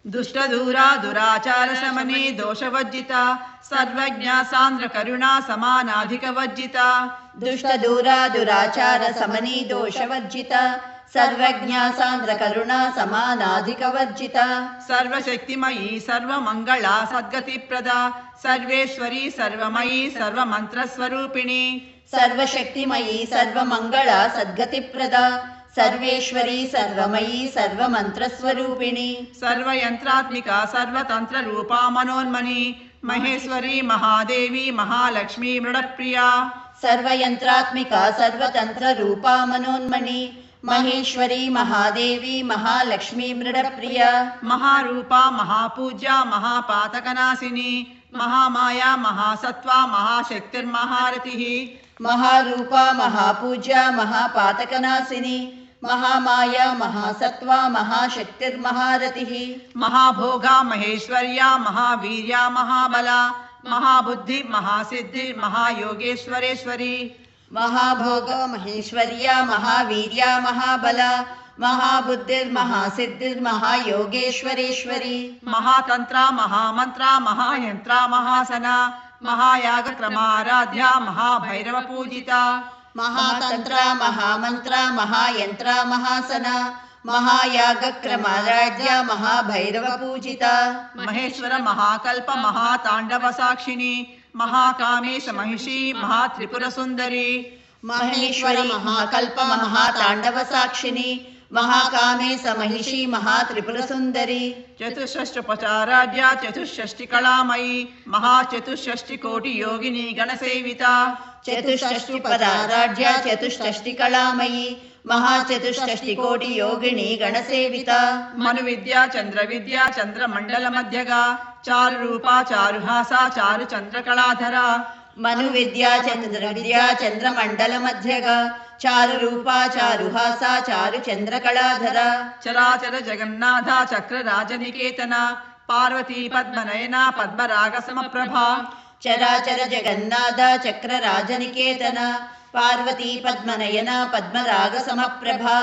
दुष्टदूरा दुराचारशमनी दोषवर्जिता सर्वज्ञा सान्द्र करुणा समानाधिकवर्जिता दुष्टदूरा दुराचारशमनी दोषवर्जिता सर्वज्ञा सान्द्र करुणा समानाधिकवर्जिता सर्वशक्तिमयी सर्वमङ्गला सद्गतिप्रदा सर्वेश्वरी सर्वमयी सर्वमन्त्रस्वरूपिणी सर्वशक्तिमयी सर्वमङ्गला सद्गतिप्रदा सर्वेश्वरी सर्वमयी सर्वमन्त्रस्वरूपिणी सर्वयन्त्रात्मिका सर्वतन्त्ररूपा मनोन्मनी महेश्वरी महादेवी महालक्ष्मी मृडप्रिया सर्वयन्त्रात्मिका सर्वतन्त्ररूपा मनोन्मनी महेश्वरी महादेवी महालक्ष्मी मृडप्रिया महारूपा महापूज्या महापातकनाशिनी महामाया महासत्त्वा महाशक्तिर्महारतिः महारूपा महापूज्या महापातकनाशिनी महामाया महासत्त्वा महाशक्तिर्महारतिः महाभोगा महेश्वर्या महावीर्या महाबला महाबुद्धि महासिद्धि महायोगेश्वरेश्वरी महाभोग महेश्वर्या महावीर्या महाबला महाबुद्धिर्महासिद्धिर्महायोगेश्वरेश्वरी महातंत्रा महामंत्रा महायंत्रा महासना महायागक्रमाराध्या महाभैरवपूजिता महातंत्रा महामंत्रा महायंत्रा महासना महायागक्रमाराध्या महाभैरवपूजिता महेश्वर महाकल्प महातांडव साक्षिणी महाकामेश महिषी महात्रिपुरसुंदरी महेश्वरी महाकल्प महातांडव साक्षिणी महाकामेश महिषी महात्रिपुरसुंदरी चतुष्षष्टोपचाराढ्या चतुष्षष्टिकलामयी महाचतुष्षष्टिकोटियोगिनी गणसेविता चतुष्षष्टिपदाराढ्या चतुष्षष्टिकलामयी महाचतुष्षष्टिकोटियोगिनी गणसेविता मनुविद्या चंद्रविद्या चंद्रमंडलमध्यगा चारुरूपा चारुहासा चारुचंद्रकलाधरा मनुविद्या चंद्रविद्या चंद्रमंडलमध्यगा चारुरूपा चारुहासा चारुचंद्रकलाधरा चराचर जगन्नाथा चक्रराजनिकेतना पार्वती पद्मनयना पद्मरागसमप्रभा चराचर जगन्नाथ चक्रराजनिकेतना पार्वती पद्मनयना पद्मरागसमप्रभा